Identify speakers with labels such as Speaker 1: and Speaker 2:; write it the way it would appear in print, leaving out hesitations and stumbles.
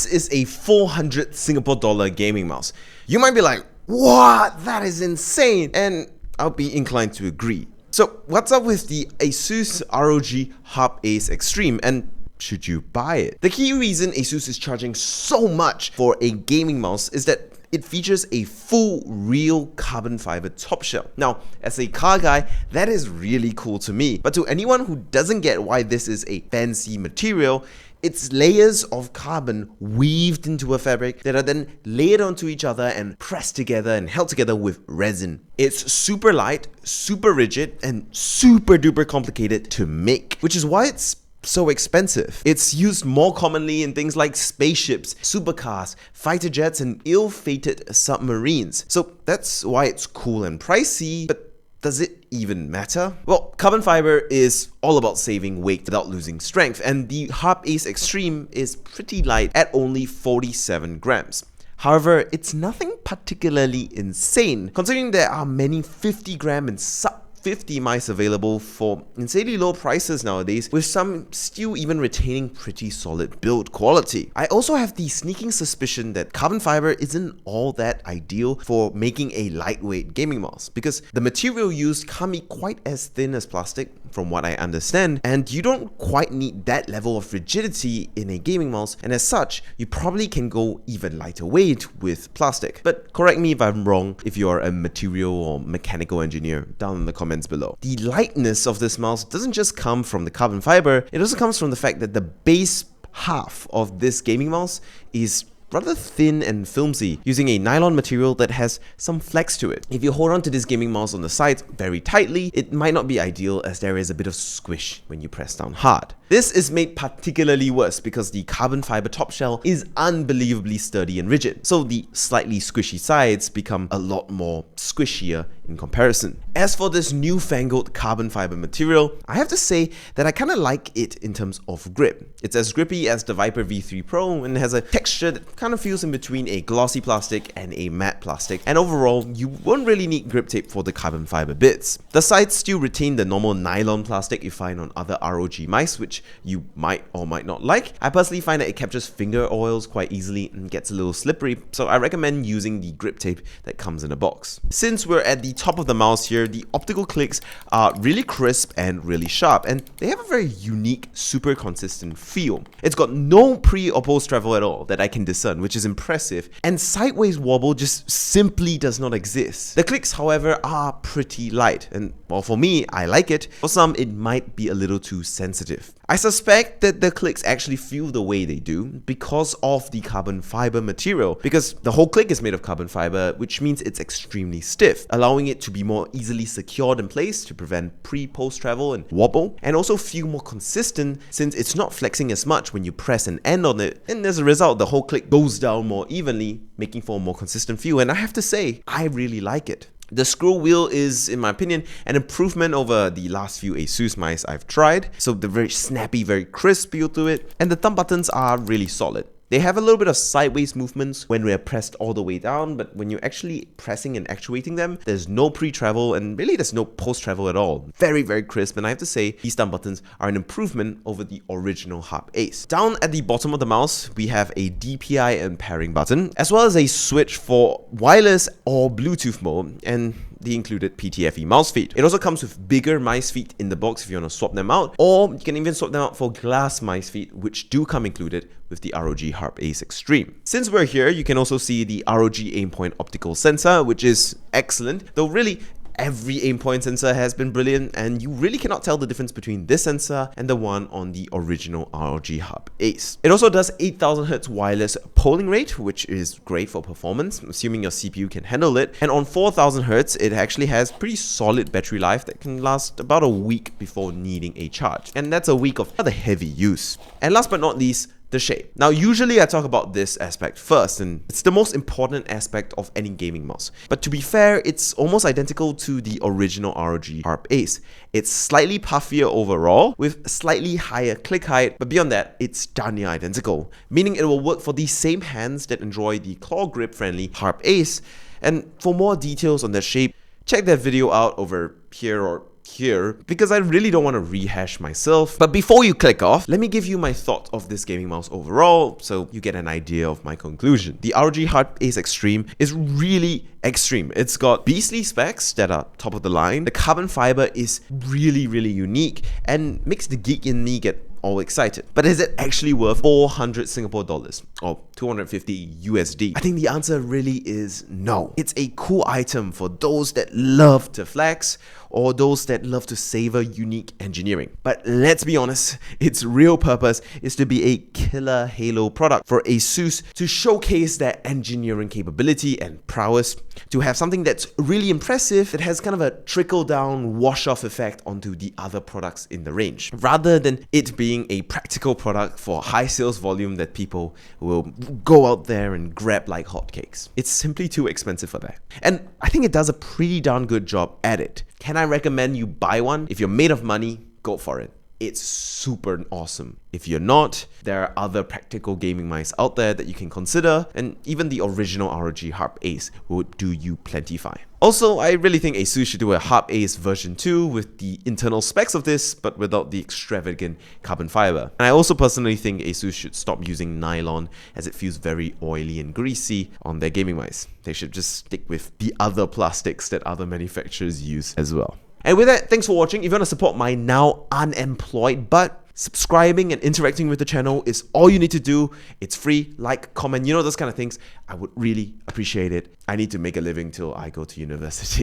Speaker 1: This is a 400 Singapore dollar gaming mouse. You might be like, what? That is insane. And I'll be inclined to agree. So what's up with the Asus ROG Harpe Ace Extreme, and should you buy it? The key reason Asus is charging so much for a gaming mouse is that it features a full real carbon fiber top shell. Now, as a car guy, that is really cool to me. But to anyone who doesn't get why this is a fancy material, it's layers of carbon weaved into a fabric that are then layered onto each other and pressed together and held together with resin. It's super light, super rigid, and super duper complicated to make, which is why it's so expensive. It's used more commonly in things like spaceships, supercars, fighter jets, and ill-fated submarines. So that's why it's cool and pricey, but does it even matter? Well, carbon fiber is all about saving weight without losing strength, and the Harpe Ace Extreme is pretty light at only 47 grams. However, it's nothing particularly insane, considering there are many 50-gram and sub-50 mice available for insanely low prices nowadays, with some still even retaining pretty solid build quality. I also have the sneaking suspicion that carbon fiber isn't all that ideal for making a lightweight gaming mouse, because the material used can't be quite as thin as plastic, from what I understand, and you don't quite need that level of rigidity in a gaming mouse, and as such, you probably can go even lighter weight with plastic. But correct me if I'm wrong if you're a material or mechanical engineer down in the comments below. The lightness of this mouse doesn't just come from the carbon fiber, it also comes from the fact that the base half of this gaming mouse is rather thin and filmy, using a nylon material that has some flex to it. If you hold on to this gaming mouse on the sides very tightly, it might not be ideal, as there is a bit of squish when you press down hard. This is made particularly worse because the carbon fiber top shell is unbelievably sturdy and rigid, so the slightly squishy sides become a lot more squishier in comparison. As for this newfangled carbon fiber material, I have to say that I kind of like it in terms of grip. It's as grippy as the Viper V3 Pro and has a texture that kind of feels in between a glossy plastic and a matte plastic, and overall you won't really need grip tape for the carbon fiber bits. The sides still retain the normal nylon plastic you find on other ROG mice, which you might or might not like. I personally find that it captures finger oils quite easily and gets a little slippery, so I recommend using the grip tape that comes in a box. Since we're at the top of the mouse here, the optical clicks are really crisp and really sharp, and they have a very unique, super consistent feel. It's got no pre or post travel at all that I can discern, which is impressive, and sideways wobble just simply does not exist. The clicks, however, are pretty light, and well, for me, I like it. For some, it might be a little too sensitive. I suspect that the clicks actually feel the way they do because of the carbon fiber material, because the whole click is made of carbon fiber, which means it's extremely stiff, allowing it to be more easily secured in place to prevent pre-post travel and wobble, and also feel more consistent since it's not flexing as much when you press and end on it, and as a result, the whole click goes down more evenly, making for a more consistent feel, and I have to say, I really like it. The scroll wheel is, in my opinion, an improvement over the last few Asus mice I've tried. So the very snappy, very crisp feel to it, and the thumb buttons are really solid. They have a little bit of sideways movements when they're pressed all the way down, but when you're actually pressing and actuating them, there's no pre-travel and really there's no post-travel at all. Very, very crisp, and I have to say, these thumb buttons are an improvement over the original Harpe Ace. Down at the bottom of the mouse, we have a DPI and pairing button, as well as a switch for wireless or Bluetooth mode, and the included PTFE mouse feet. It also comes with bigger mice feet in the box if you want to swap them out, or you can even swap them out for glass mice feet, which do come included with the ROG Harpe Ace Extreme. Since we're here, you can also see the ROG Aimpoint optical sensor, which is excellent, though really every aimpoint sensor has been brilliant, and you really cannot tell the difference between this sensor and the one on the original ROG Harpe Ace. It also does 8000Hz wireless polling rate, which is great for performance, assuming your CPU can handle it, and on 4000Hz, it actually has pretty solid battery life that can last about a week before needing a charge, and that's a week of rather heavy use. And last but not least, the shape. Now, usually I talk about this aspect first, and it's the most important aspect of any gaming mouse. But to be fair, it's almost identical to the original ROG Harpe Ace. It's slightly puffier overall, with slightly higher click height, but beyond that, it's darn near identical, meaning it will work for the same hands that enjoy the claw grip friendly Harpe Ace. And for more details on the shape, check that video out over here or here because I really don't want to rehash myself. But before you click off, let me give you my thoughts of this gaming mouse overall so you get an idea of my conclusion. The ROG Harpe Ace Extreme is really extreme. It's got beastly specs that are top of the line. The carbon fiber is really unique and makes the geek in me get all excited. But is it actually worth 400 Singapore dollars or 250 USD? I think the answer really is no. It's a cool item for those that love to flex or those that love to savor unique engineering. But let's be honest, its real purpose is to be a killer Halo product for Asus to showcase their engineering capability and prowess, to have something that's really impressive that has kind of a trickle-down wash-off effect onto the other products in the range, rather than it being a practical product for high sales volume that people will go out there and grab like hotcakes. It's simply too expensive for that. And I think it does a pretty darn good job at it. Can I recommend you buy one? If you're made of money, go for it. It's super awesome. If you're not, there are other practical gaming mice out there that you can consider, and even the original ROG Harpe Ace would do you plenty fine. Also, I really think Asus should do a Harpe Ace version 2 with the internal specs of this, but without the extravagant carbon fiber. And I also personally think Asus should stop using nylon, as it feels very oily and greasy on their gaming mice. They should just stick with the other plastics that other manufacturers use as well. And with that, thanks for watching. If you want to support my now unemployed but subscribing and interacting with the channel is all you need to do. It's free. Like, comment, those kind of things. I would really appreciate it. I need to make a living till I go to university.